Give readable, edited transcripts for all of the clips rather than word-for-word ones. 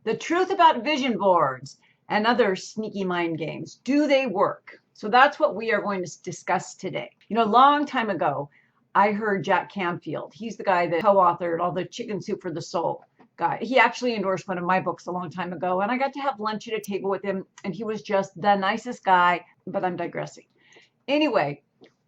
The truth about vision boards and other sneaky mind games. Do they work? So that's what we are going to discuss today. You know, a long time ago, I heard Jack Canfield. He's the guy that co-authored all the Chicken Soup for the Soul guy. He actually endorsed one of my books a long time ago, and I got to have lunch at a table with him, and he was just the nicest guy, but I'm digressing. Anyway,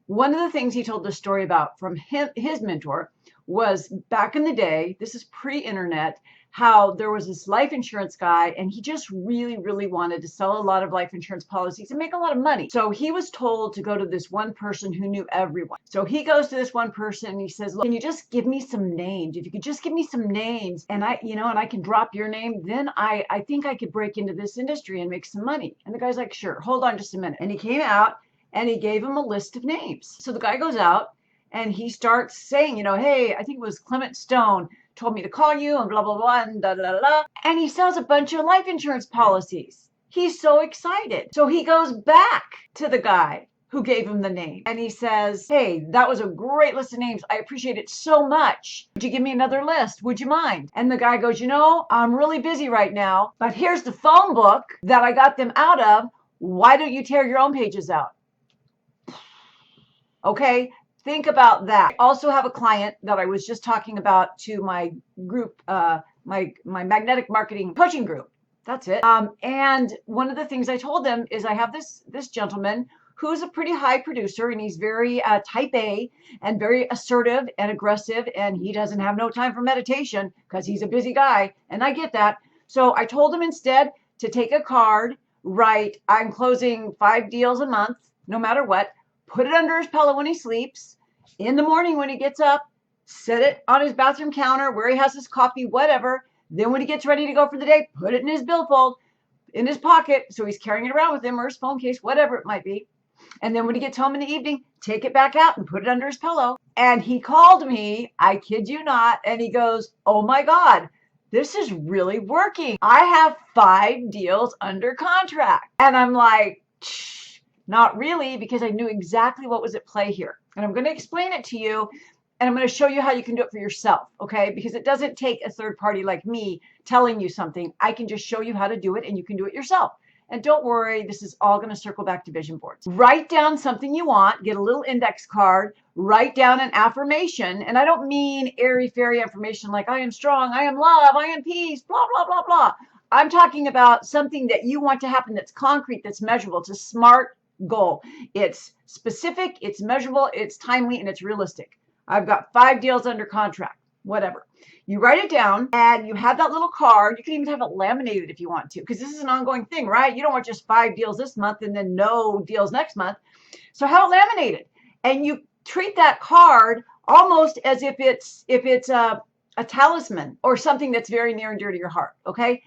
one of the things he told the story about from his mentor was back in the day, this is pre-internet, how there was this life insurance guy and he just really, really wanted to sell a lot of life insurance policies and make a lot of money. So he was told to go to this one person who knew everyone. So he goes to this one person and he says, look, can you just give me some names? If you could just give me some names and I can drop your name, then I think I could break into this industry and make some money. And the guy's like, sure, hold on just a minute. And he came out and he gave him a list of names. So the guy goes out and he starts saying, hey, I think it was Clement Stone told me to call you and blah, blah, blah, and da, da, da, da. And he sells a bunch of life insurance policies. He's so excited. So he goes back to the guy who gave him the name. And he says, hey, that was a great list of names. I appreciate it so much. Would you give me another list? Would you mind? And the guy goes, I'm really busy right now, but here's the phone book that I got them out of. Why don't you tear your own pages out? Okay. Think about that. I also have a client that I was just talking about to my group, my magnetic marketing coaching group. That's it. And one of the things I told them is I have this gentleman who's a pretty high producer and he's very type A and very assertive and aggressive, and he doesn't have no time for meditation because he's a busy guy. And I get that. So I told him instead to take a card, write, I'm closing 5 deals a month, no matter what. Put it under his pillow when he sleeps. In the morning when he gets up, set it on his bathroom counter where he has his coffee, whatever. Then when he gets ready to go for the day, put it in his billfold, in his pocket. So he's carrying it around with him or his phone case, whatever it might be. And then when he gets home in the evening, take it back out and put it under his pillow. And he called me, I kid you not, and he goes, oh my God, this is really working. I have 5 deals under contract. And I'm like, not really, because I knew exactly what was at play here. And I'm going to explain it to you, and I'm going to show you how you can do it for yourself, okay? Because it doesn't take a third party like me telling you something. I can just show you how to do it, and you can do it yourself. And don't worry, this is all going to circle back to vision boards. Write down something you want, get a little index card, write down an affirmation. And I don't mean airy-fairy affirmation like I am strong, I am love, I am peace, blah, blah, blah, blah. I'm talking about something that you want to happen that's concrete, that's measurable. It's a SMART goal. It's specific, it's measurable, it's timely, and it's realistic. I've got 5 deals under contract, whatever. You write it down and you have that little card. You can even have it laminated if you want to, because this is an ongoing thing, right? You don't want just 5 deals this month and then no deals next month. So have it laminated, and you treat that card almost as if it's a talisman or something that's very near and dear to your heart, okay?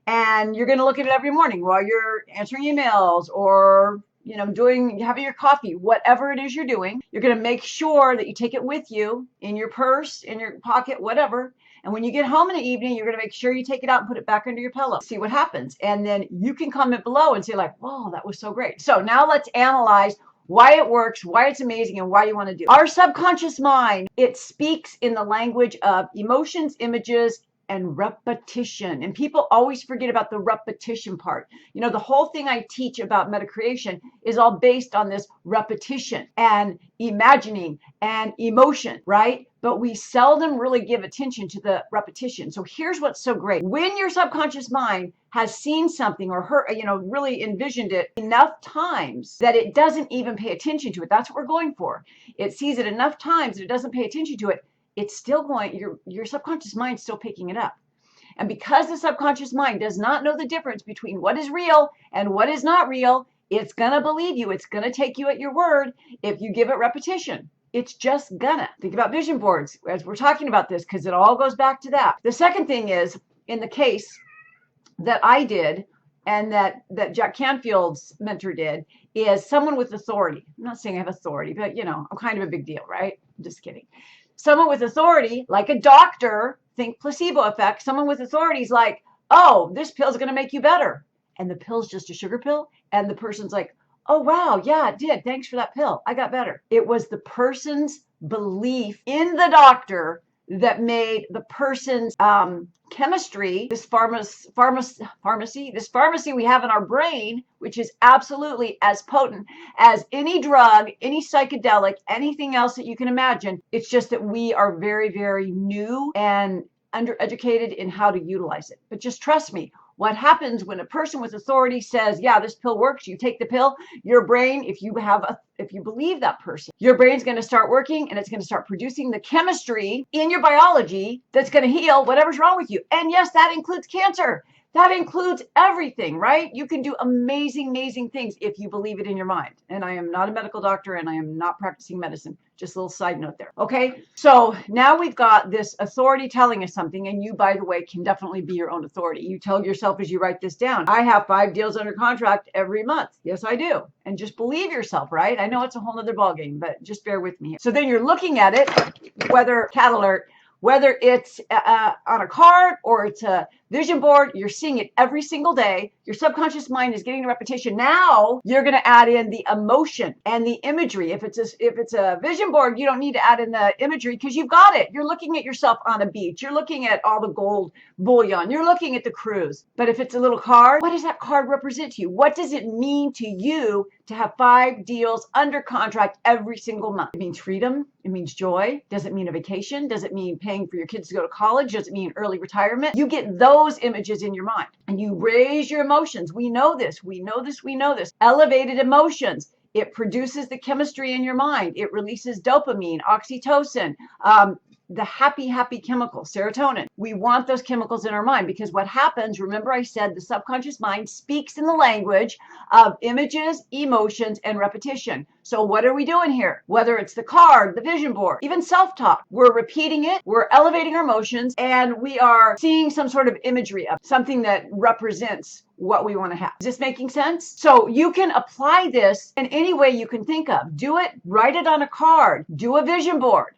And you're going to look at it every morning while you're answering emails or having your coffee, whatever it is you're doing. You're going to make sure that you take it with you in your purse, in your pocket, whatever. And when you get home in the evening, you're going to make sure you take it out and put it back under your pillow. See what happens. And then you can comment below and say like, whoa, that was so great. So now let's analyze why it works, why it's amazing, and why you want to do it. Our subconscious mind, it speaks in the language of emotions, images, and repetition. And people always forget about the repetition part. The whole thing I teach about meta creation is all based on this repetition and imagining and emotion, right? But we seldom really give attention to the repetition. So here's what's so great. When your subconscious mind has seen something or heard, really envisioned it enough times that it doesn't even pay attention to it. That's what we're going for. It sees it enough times that it doesn't pay attention to it. It's still going, your subconscious mind's still picking it up. And because the subconscious mind does not know the difference between what is real and what is not real, it's going to believe you. It's going to take you at your word if you give it repetition. It's just gonna. Think about vision boards as we're talking about this, because it all goes back to that. The second thing is, in the case that I did and that Jack Canfield's mentor did, is someone with authority. I'm not saying I have authority, but I'm kind of a big deal, right? I'm just kidding. Someone with authority, like a doctor, think placebo effect. Someone with authority is like, oh, this pill's going to make you better. And the pill's just a sugar pill. And the person's like, oh, wow, yeah, it did. Thanks for that pill. I got better. It was the person's belief in the doctor that made the person's chemistry, this pharmacy we have in our brain, which is absolutely as potent as any drug, any psychedelic, anything else that you can imagine. It's just that we are very, very new and undereducated in how to utilize it. But just trust me, what happens when a person with authority says, yeah, this pill works, you take the pill, your brain, if you believe that person, your brain's going to start working and it's going to start producing the chemistry in your biology that's going to heal whatever's wrong with you. And yes, that includes cancer. That includes everything, right? You can do amazing, amazing things if you believe it in your mind. And I am not a medical doctor and I am not practicing medicine. Just a little side note there. Okay. So now we've got this authority telling us something. And you, by the way, can definitely be your own authority. You tell yourself as you write this down, I have 5 deals under contract every month. Yes, I do. And just believe yourself, right? I know it's a whole nother ballgame, but just bear with me. So then you're looking at it, whether cat alert, whether it's on a card or it's a vision board, you're seeing it every single day. Your subconscious mind is getting the repetition. Now you're going to add in the emotion and the imagery. If it's a vision board, you don't need to add in the imagery because you've got it. You're looking at yourself on a beach. You're looking at all the gold bullion. You're looking at the cruise. But if it's a little card, what does that card represent to you? What does it mean to you to have 5 deals under contract every single month? It means freedom. It means joy. Does it mean a vacation? Does it mean paying for your kids to go to college? Does it mean early retirement? You get those images in your mind and you raise your emotions. We know this. We know this. We know this. Elevated emotions. It produces the chemistry in your mind. It releases dopamine, oxytocin, the happy chemical, serotonin. We want those chemicals in our mind because what happens, remember I said the subconscious mind speaks in the language of images, emotions, and repetition. So what are we doing here? Whether it's the card, the vision board, even self-talk, we're repeating it, we're elevating our emotions, and we are seeing some sort of imagery of something that represents what we want to have. Is this making sense? So you can apply this in any way you can think of. Do it, write it on a card, do a vision board.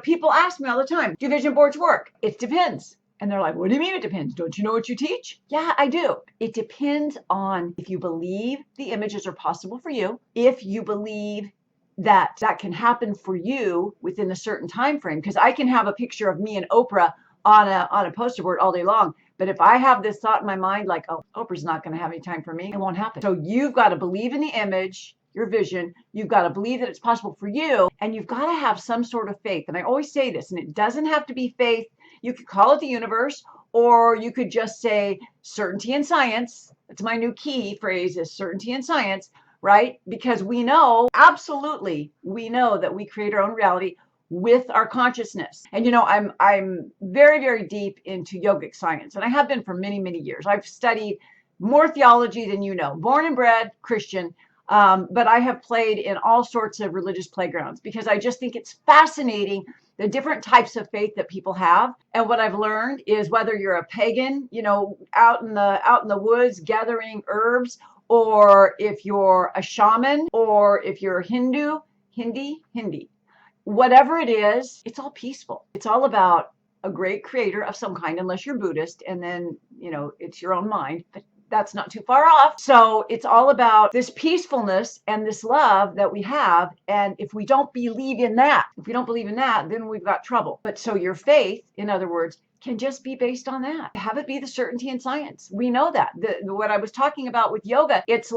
People ask me all the time, do vision boards work? It depends. And they're like, what do you mean it depends? Don't you know what you teach? Yeah, I do. It depends on if you believe the images are possible for you, if you believe that can happen for you within a certain time frame. Because I can have a picture of me and Oprah on a poster board all day long. But if I have this thought in my mind, like, oh, Oprah's not going to have any time for me, it won't happen. So you've got to believe in the image, your vision. You've got to believe that it's possible for you. And you've got to have some sort of faith. And I always say this, and it doesn't have to be faith. You could call it the universe, or you could just say certainty in science. That's my new key phrase, is certainty in science, right? Because we know, absolutely, we know that we create our own reality with our consciousness. And I'm very, very deep into yogic science, and I have been for many, many years. I've studied more theology than you know, born and bred Christian, but I have played in all sorts of religious playgrounds because I just think it's fascinating the different types of faith that people have. And what I've learned is whether you're a pagan, out in the woods gathering herbs, or if you're a shaman, or if you're Hindi, whatever it is, it's all peaceful. It's all about a great creator of some kind, unless you're Buddhist, and then, it's your own mind, but that's not too far off. So it's all about this peacefulness and this love that we have. And if we don't believe in that, then we've got trouble. But so your faith, in other words, can just be based on that. Have it be the certainty in science. We know that. What I was talking about with yoga, it's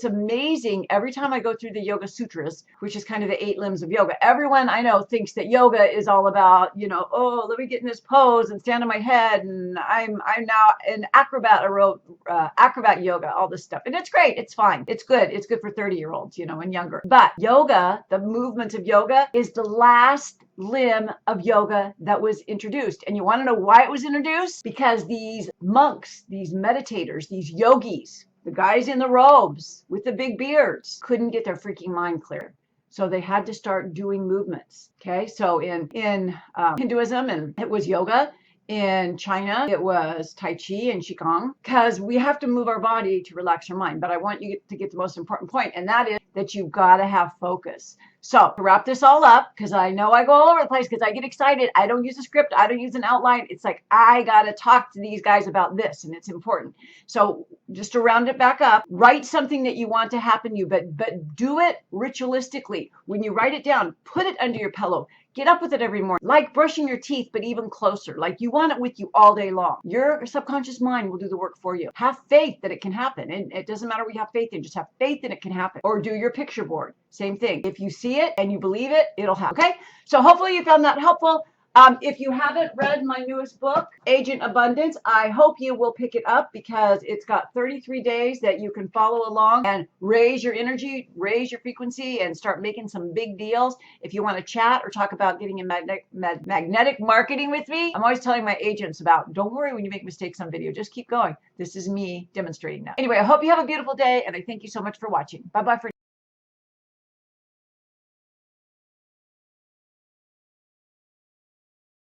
amazing. Every time I go through the Yoga Sutras, which is kind of the 8 limbs of yoga, everyone I know thinks that yoga is all about, oh, let me get in this pose and stand on my head, and I'm now an acrobat. I wrote acrobat yoga, all this stuff. And it's great. It's fine. It's good. It's good for 30-year-olds, and younger. But yoga, the movements of yoga, is the last limb of yoga that was introduced. And you want to know why it was introduced? Because these monks, these meditators, these yogis, the guys in the robes with the big beards, couldn't get their freaking mind clear. So they had to start doing movements. Okay. So in Hinduism, and it was yoga. In China, it was Tai Chi and Qigong, because we have to move our body to relax our mind. But I want you to get the most important point, and that is that you've got to have focus. So to wrap this all up, because I know I go all over the place because I get excited. I don't use a script. I don't use an outline. It's like, I got to talk to these guys about this, and it's important. So just to round it back up, write something that you want to happen to you, but do it ritualistically. When you write it down, put it under your pillow. Get up with it every morning, like brushing your teeth, but even closer. Like you want it with you all day long. Your subconscious mind will do the work for you. Have faith that it can happen. And it doesn't matter what you have faith in, just have faith that it can happen. Or do your picture board. Same thing. If you see it and you believe it, it'll happen. Okay. So hopefully you found that helpful. If you haven't read my newest book, Agent Abundance, I hope you will pick it up because it's got 33 days that you can follow along and raise your energy, raise your frequency, and start making some big deals. If you want to chat or talk about getting in magnetic marketing with me, I'm always telling my agents about, don't worry when you make mistakes on video, just keep going. This is me demonstrating that. Anyway, I hope you have a beautiful day, and I thank you so much for watching. Bye-bye for now.